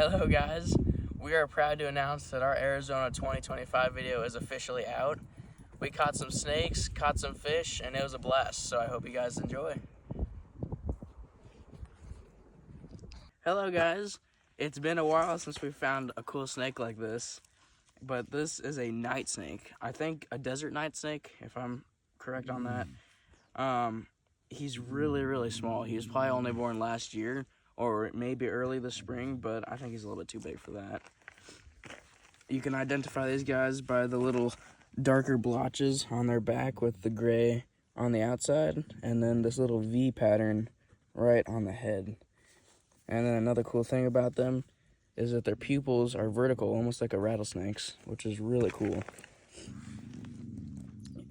Hello guys, we are proud to announce that our Arizona 2025 video is officially out. We caught some snakes, caught some fish, and it was a blast, so I hope you guys enjoy. Hello guys, it's been a while since we found a cool snake like this, but this is a night snake. I think a desert night snake, if I'm correct on that. He's really small. He was probably only born last year, or maybe early this spring, but I think he's a little bit too big for that. You can identify these guys by the little darker blotches on their back with the gray on the outside, and then this little V pattern right on the head. And then another cool thing about them is that their pupils are vertical, almost like a rattlesnake's, which is really cool.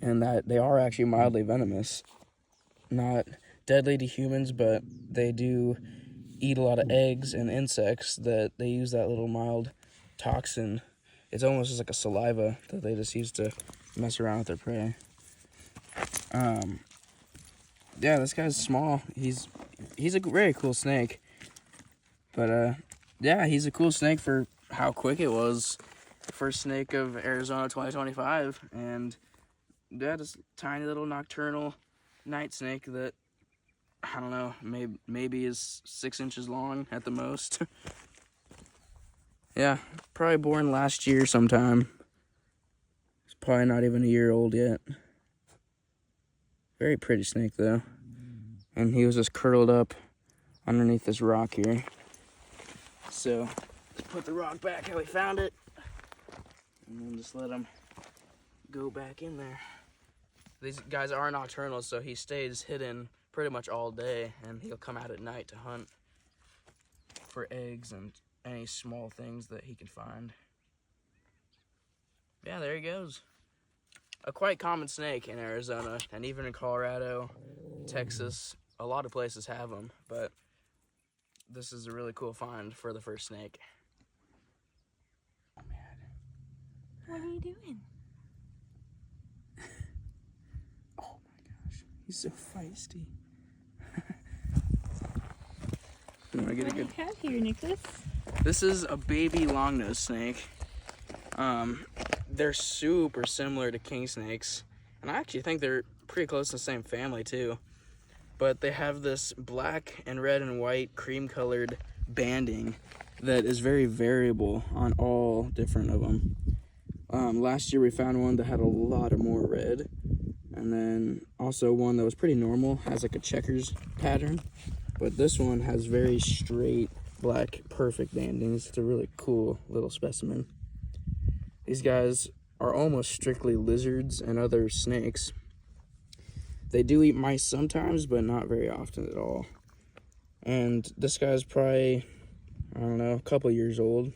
And that they are actually mildly venomous. Not deadly to humans, but they do eat a lot of eggs and insects that they use that little mild toxin. It's almost just like a saliva that they just use to mess around with their prey. Yeah, this guy's small. He's a very cool snake. But yeah, he's a cool snake for how quick it was. First snake of Arizona 2025, and yeah, just tiny little nocturnal night snake that, I don't know, maybe is 6 inches long at the most. Yeah, probably born last year sometime. It's probably not even a year old yet. Very pretty snake though. And he was just curled up underneath this rock here. So, let's put the rock back how we found it, and then just let him go back in there. These guys are nocturnal, so he stays hidden pretty much all day, and he'll come out at night to hunt for eggs and any small things that he can find. Yeah, there he goes. A quite common snake in Arizona, and even in Colorado, Texas, a lot of places have them, but this is a really cool find for the first snake. Oh, man. What are you doing? Oh my gosh, he's so feisty. What do you have here, Nicholas? This is a baby longnose snake. They're super similar to king snakes, and I actually think they're pretty close to the same family too. But they have this black and red and white cream colored banding that is very variable on all different of them. Last year we found one that had a lot of more red, and then also one that was pretty normal, has like a checkers pattern. But this one has very straight black perfect bandings. It's a really cool little specimen. These guys are almost strictly lizards and other snakes. They do eat mice sometimes, but not very often at all. And this guy's probably, I don't know, a couple years old.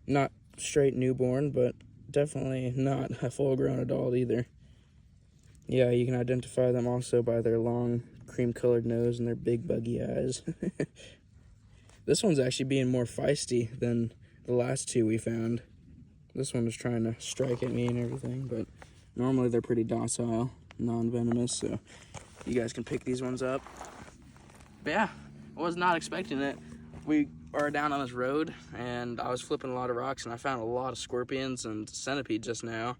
Not straight newborn, but definitely not a full-grown adult either. Yeah, you can identify them also by their long cream-colored nose and their big buggy eyes. This one's actually being more feisty than the last two we found. This one was trying to strike at me and everything, but normally they're pretty docile, non-venomous, so you guys can pick these ones up. But yeah, I was not expecting it. We are down on this road, and I was flipping a lot of rocks, and I found a lot of scorpions and centipedes just now.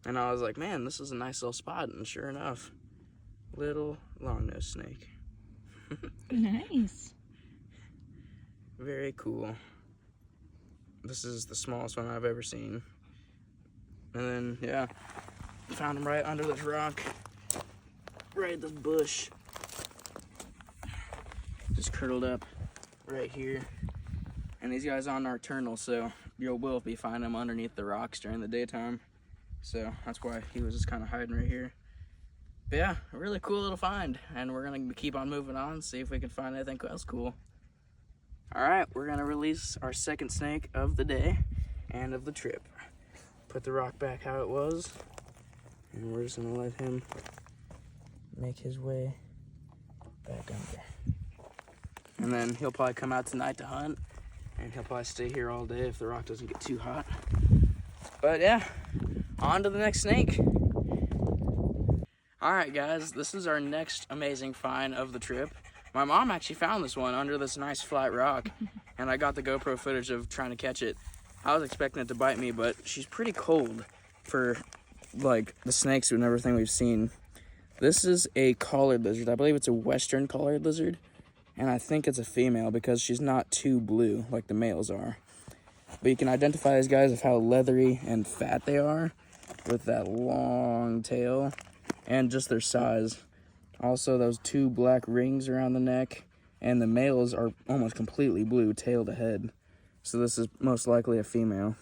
And I was like, man, this is a nice little spot, and sure enough, little longnose snake. Nice. Very cool. This is the smallest one I've ever seen. And then, yeah, found him right under this rock, right at this bush. Just curled up right here. And these guys are nocturnal, so you will be finding them underneath the rocks during the daytime. So that's why he was just kind of hiding right here. But yeah, a really cool little find. And we're going to keep on moving on, see if we can find anything else cool. All right, we're going to release our second snake of the day and of the trip. Put the rock back how it was, and we're just going to let him make his way back under. And then he'll probably come out tonight to hunt, and he'll probably stay here all day if the rock doesn't get too hot. But yeah, on to the next snake. All right, guys, this is our next amazing find of the trip. My mom actually found this one under this nice flat rock, and I got the GoPro footage of trying to catch it. I was expecting it to bite me, but she's pretty cold for like the snakes and everything we've seen. This is a collared lizard. I believe it's a western collared lizard, and I think it's a female because she's not too blue like the males are. But you can identify these guys of how leathery and fat they are with that long tail and just their size. Also, those 2 black rings around the neck, and the males are almost completely blue, tail to head. So this is most likely a female.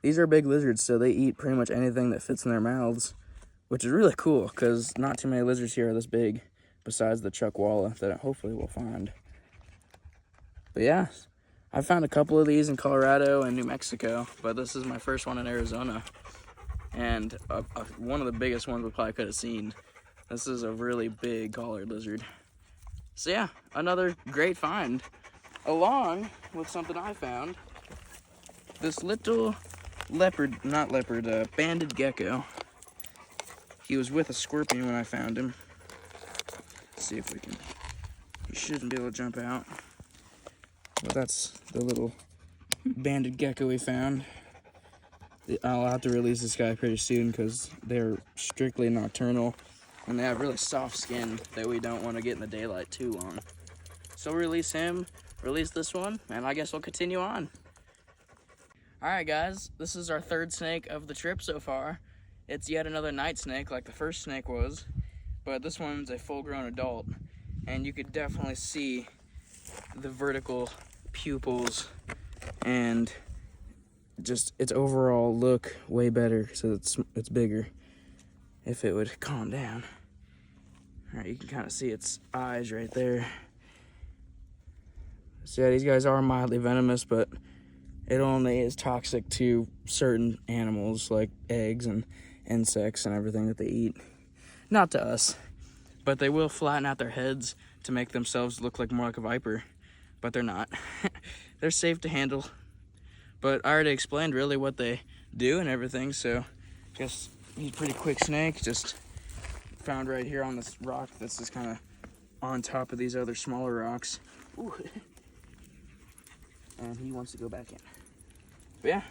These are big lizards, so they eat pretty much anything that fits in their mouths, which is really cool because not too many lizards here are this big, besides the chuckwalla that hopefully we'll find. But yeah, I found a couple of these in Colorado and New Mexico, but this is my first one in Arizona. And one of the biggest ones we probably could have seen. This is a really big collared lizard. So yeah, another great find, along with something I found. This little banded gecko. He was with a scorpion when I found him. Let's see if we can, he shouldn't be able to jump out. But that's the little banded gecko we found. I'll have to release this guy pretty soon because they're strictly nocturnal and they have really soft skin that we don't want to get in the daylight too long. So release him, release this one, and I guess we'll continue on. Alright guys, this is our 3rd snake of the trip so far. It's yet another night snake like the first snake was, but this one's a full-grown adult, and you could definitely see the vertical pupils and just its overall look way better, so it's bigger. If it would calm down. Alright, you can kind of see its eyes right there. So yeah, these guys are mildly venomous, but it only is toxic to certain animals like eggs and insects and everything that they eat. Not to us, but they will flatten out their heads to make themselves look like more like a viper, but they're not. They're safe to handle. But I already explained really what they do and everything, so just he's a pretty quick snake, just found right here on this rock that's just kind of on top of these other smaller rocks. Ooh. And he wants to go back in. But yeah,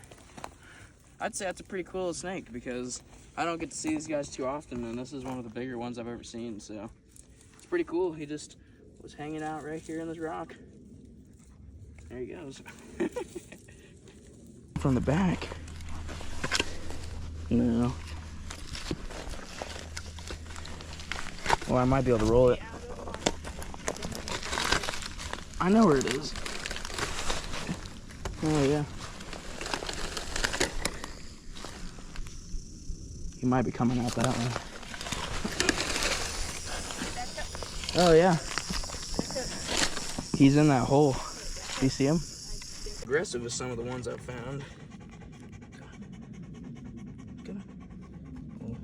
I'd say that's a pretty cool snake because I don't get to see these guys too often, and this is one of the bigger ones I've ever seen, so it's pretty cool. He just was hanging out right here in this rock. There he goes. From the back. No. Well, I might be able to roll it. I know where it is. Oh, yeah. He might be coming out that way. Oh, yeah. He's in that hole. Do you see him? Aggressive as some of the ones I've found. Oh,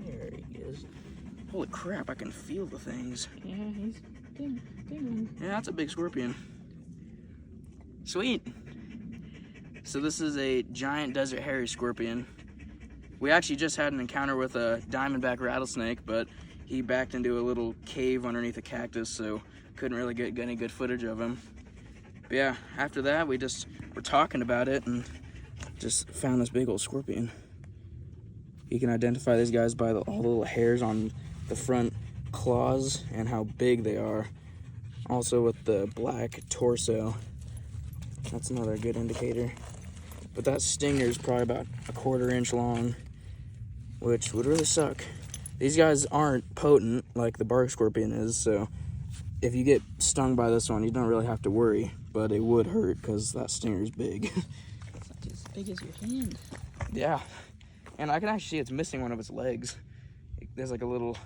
there he is. Holy crap, I can feel the things. Yeah, he's big one. Yeah, that's a big scorpion. Sweet. So this is a giant desert hairy scorpion. We actually just had an encounter with a diamondback rattlesnake, but he backed into a little cave underneath a cactus, so couldn't really get any good footage of him. But yeah, after that, we just were talking about it and just found this big old scorpion. You can identify these guys by all the little hairs on the front claws and how big they are. Also with the black torso. That's another good indicator. But that stinger is probably about a 1/4 inch long, which would really suck. These guys aren't potent like the bark scorpion is, so if you get stung by this one, you don't really have to worry, but it would hurt because that stinger is big. It's like as big as your hand. Yeah, and I can actually see it's missing one of its legs. There's like a little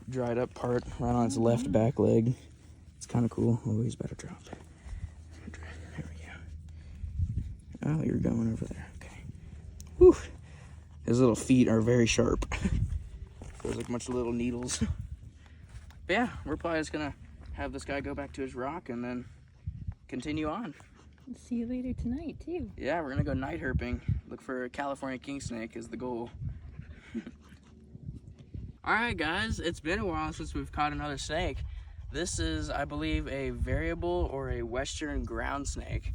dried up part right on its left back leg. It's kind of cool. Oh, he's about to drop. There we go. Oh, you're going over there. Okay. Whew. His little feet are very sharp. There's like a bunch of little needles. But yeah, we're probably just gonna have this guy go back to his rock and then continue on. See you later tonight too. Yeah, we're gonna go night herping. Look for a California king snake is the goal. Alright guys, it's been a while since we've caught another snake. This is, I believe, a variable or a western ground snake.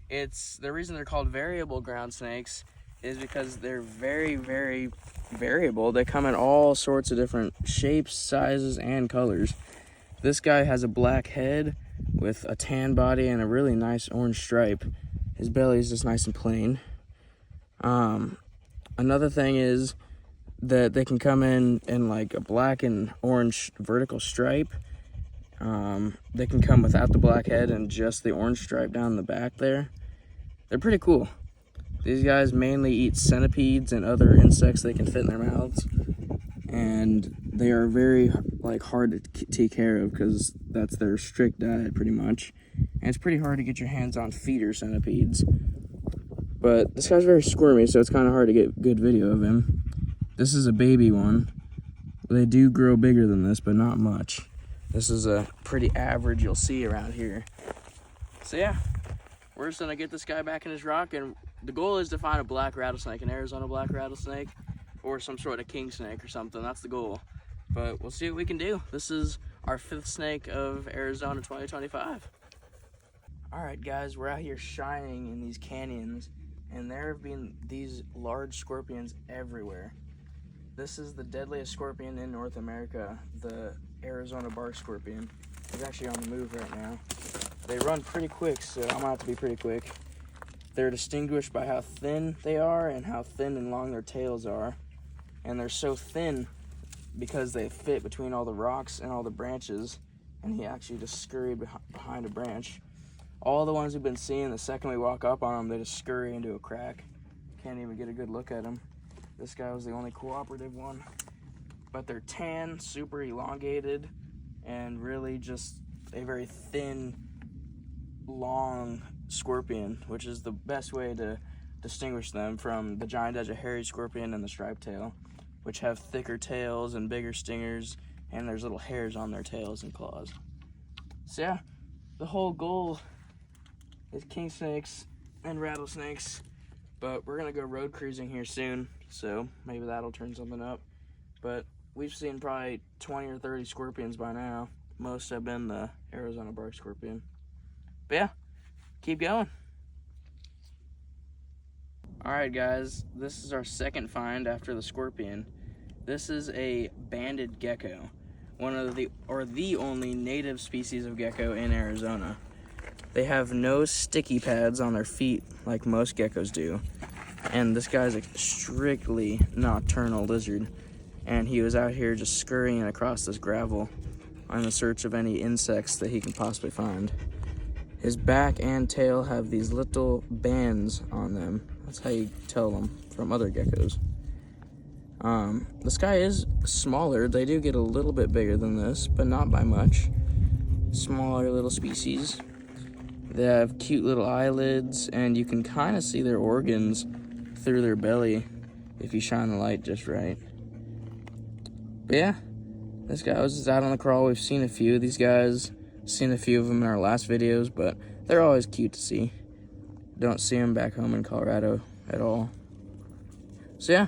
It's the reason they're called variable ground snakes is because they're very, very variable. They come in all sorts of different shapes, sizes, and colors. This guy has a black head with a tan body and a really nice orange stripe. His belly is just nice and plain. Another thing is that they can come in like a black and orange vertical stripe. They can come without the black head and just the orange stripe down the back there. They're pretty cool. These guys mainly eat centipedes and other insects they can fit in their mouths. And they are very hard to take care of because that's their strict diet pretty much. And it's pretty hard to get your hands on feeder centipedes. But this guy's very squirmy, so it's kind of hard to get good video of him. This is a baby one. They do grow bigger than this, but not much. This is a pretty average you'll see around here. So yeah, we're just gonna get this guy back in his rock, and the goal is to find a black rattlesnake, an Arizona black rattlesnake, or some sort of king snake or something. That's the goal. But we'll see what we can do. This is our 5th snake of Arizona 2025. All right, guys, we're out here shining in these canyons, and there have been these large scorpions everywhere. This is the deadliest scorpion in North America, the Arizona bark scorpion. It's actually on the move right now. They run pretty quick, so I'm gonna have to be pretty quick. They're distinguished by how thin they are and how thin and long their tails are. And they're so thin because they fit between all the rocks and all the branches, and he actually just scurried behind a branch. All the ones we've been seeing, the second we walk up on them, they just scurry into a crack. Can't even get a good look at them. This guy was the only cooperative one. But they're tan, super elongated, and really just a very thin, long scorpion, which is the best way to distinguish them from the giant edge hairy scorpion and the striped tail, which have thicker tails and bigger stingers, and there's little hairs on their tails and claws. So yeah, the whole goal is king snakes and rattlesnakes, but we're gonna go road cruising here soon, so maybe that'll turn something up. But we've seen probably 20 or 30 scorpions by now. Most have been the Arizona bark scorpion. But yeah, keep going. All right, guys, this is our second find after the scorpion. This is a banded gecko, one of the only native species of gecko in Arizona. They have no sticky pads on their feet like most geckos do. And this guy's a strictly nocturnal lizard. And he was out here just scurrying across this gravel in the search of any insects that he can possibly find. His back and tail have these little bands on them. That's how you tell them from other geckos. This guy is smaller. They do get a little bit bigger than this, but not by much. Smaller little species. They have cute little eyelids, and you can kind of see their organs through their belly if you shine the light just right. But yeah, this guy was just out on the crawl. We've seen a few of these guys, seen a few of them in our last videos, but they're always cute to see. Don't see them back home in Colorado at all. So yeah,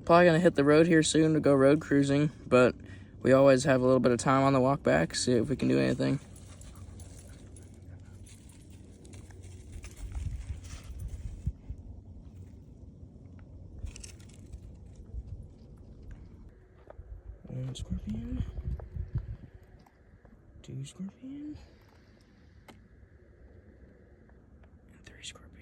probably gonna hit the road here soon to go road cruising, but we always have a little bit of time on the walk back, see if we can do anything. One scorpion, 2 scorpion, and 3 scorpion.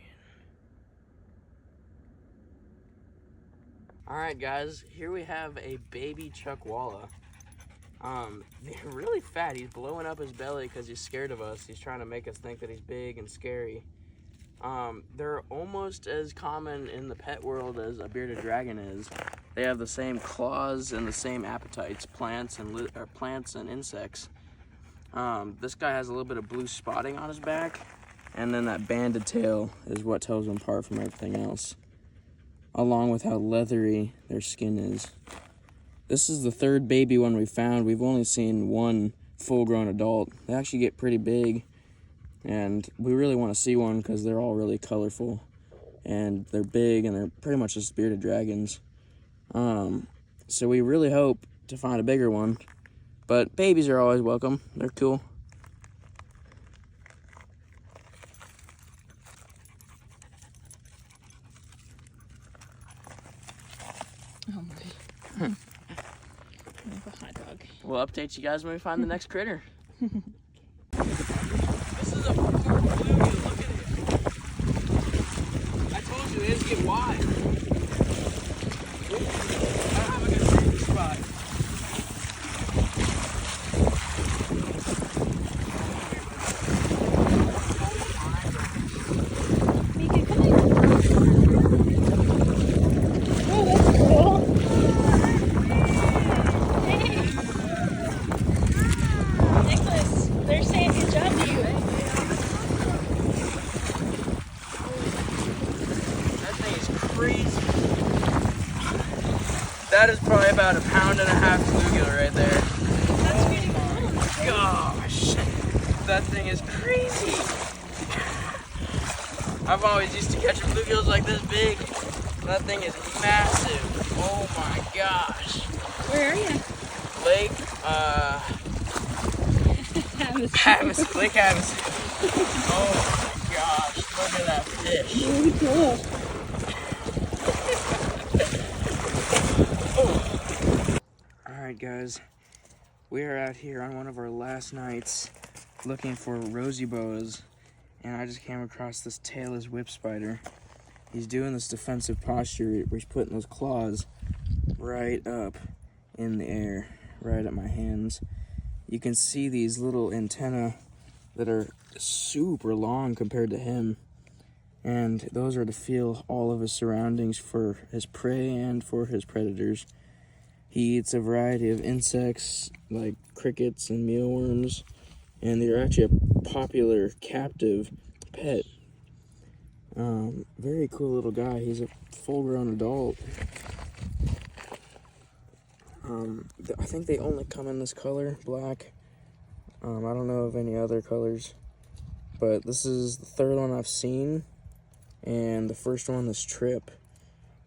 All right, guys, here we have a baby chuckwalla. They're really fat. He's blowing up his belly because he's scared of us. He's trying to make us think that he's big and scary. They're almost as common in the pet world as a bearded dragon is. They have the same claws and the same appetites, plants and insects. This guy has a little bit of blue spotting on his back, and then that banded tail is what tells them apart from everything else, along with how leathery their skin is. This is the 3rd baby one we found. We've only seen 1 full-grown adult. They actually get pretty big, and we really want to see one because they're all really colorful, and they're big, and they're pretty much just bearded dragons. So we really hope to find a bigger one, But babies are always welcome. They're cool. Oh my. Like a hot dog. We'll update you guys when we find the next critter. This is a bluegill. Look at it. I told you, it's get wide. I don't have a good safety spot. Mika, come here. Oh, that's cool. Hey. Nicholas, they're saying good job to you. That thing is crazy. That is probably about 1.5 pounds bluegill right there. That's pretty cool. Gosh, that thing is crazy. I've always used to catch bluegills like this big. That thing is massive. Oh my gosh. Where are you? Lake, Havasu. Lake Havasu. Oh my gosh, look at that fish. Really cool. Alright guys, we are out here on one of our last nights looking for rosy boas, and I just came across this tailless whip spider. He's doing this defensive posture where he's putting those claws right up in the air, right at my hands. You can see these little antennae that are super long compared to him, and those are to feel all of his surroundings for his prey and for his predators. He eats a variety of insects like crickets and mealworms, and they're actually a popular captive pet. Very cool little guy. He's a full-grown adult. I think they only come in this color, black. I don't know of any other colors, but this is the third one I've seen, and the first one this trip,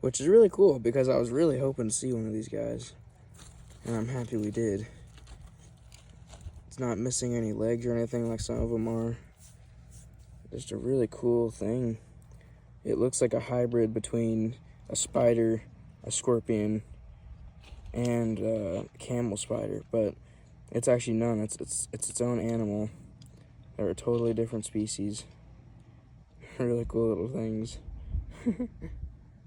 which is really cool because I was really hoping to see one of these guys, and I'm happy we did. It's not missing any legs or anything like some of them are. Just a really cool thing. It looks like a hybrid between a spider, a scorpion, and a camel spider, but it's actually none. It's its own animal. They're a totally different species. Really cool little things.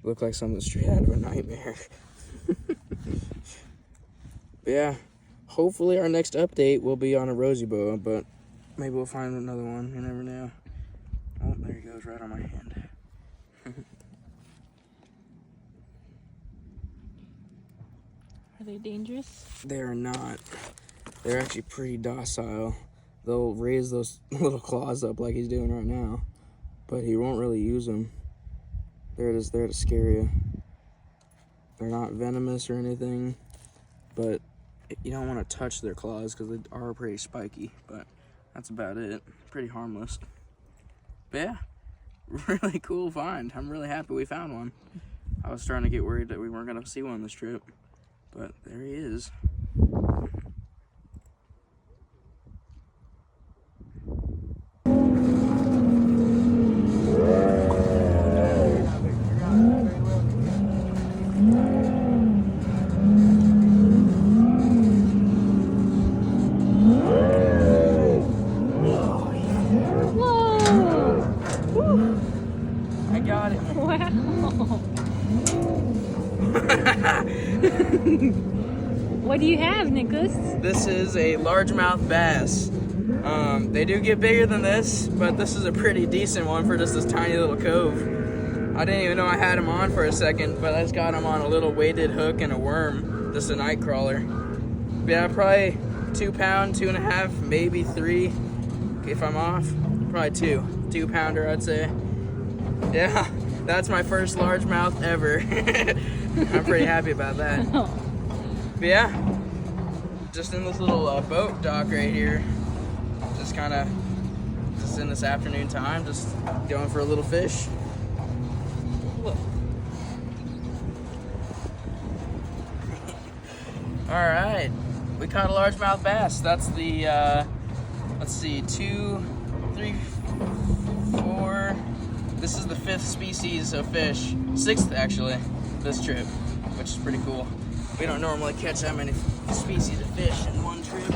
Look like something straight out of a nightmare. But yeah, hopefully our next update will be on a rosy boa, but maybe we'll find another one. You never know. Oh, there he goes, right on my hand. Are they dangerous? They are not. They're actually pretty docile. They'll raise those little claws up like he's doing right now, but he won't really use them. They're just there to scare you. They're not venomous or anything, but you don't want to touch their claws because they are pretty spiky, but that's about it. Pretty harmless. But yeah, really cool find. I'm really happy we found one. I was starting to get worried that we weren't going to see one this trip, but there he is. I got it. Wow. What do you have, Nicholas? This is a largemouth bass. They do get bigger than this, but this is a pretty decent one for just this tiny little cove. I didn't even know I had him on for a second, but I just got him on a little weighted hook and a worm, just a night crawler. But yeah, probably 2 pound, 2.5, maybe 3, if I'm off. Probably 2 pounder, I'd say. Yeah, that's my first largemouth ever. I'm pretty happy about that. But yeah, just in this little boat dock right here, just kind of just in this afternoon time, just going for a little fish. All right, we caught a largemouth bass. That's the, let's see, 2, 3, 4. This is the 5th species of fish, 6th actually, this trip, which is pretty cool. We don't normally catch that many species of fish in one trip.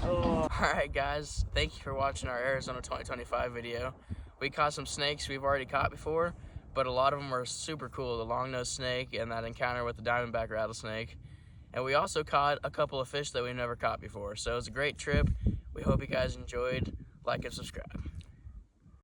Oh. Alright guys, thank you for watching our Arizona 2025 video. We caught some snakes we've already caught before, but a lot of them were super cool. The long-nosed snake and that encounter with the diamondback rattlesnake. And we also caught a couple of fish that we never caught before. So it was a great trip. We hope you guys enjoyed. Like and subscribe.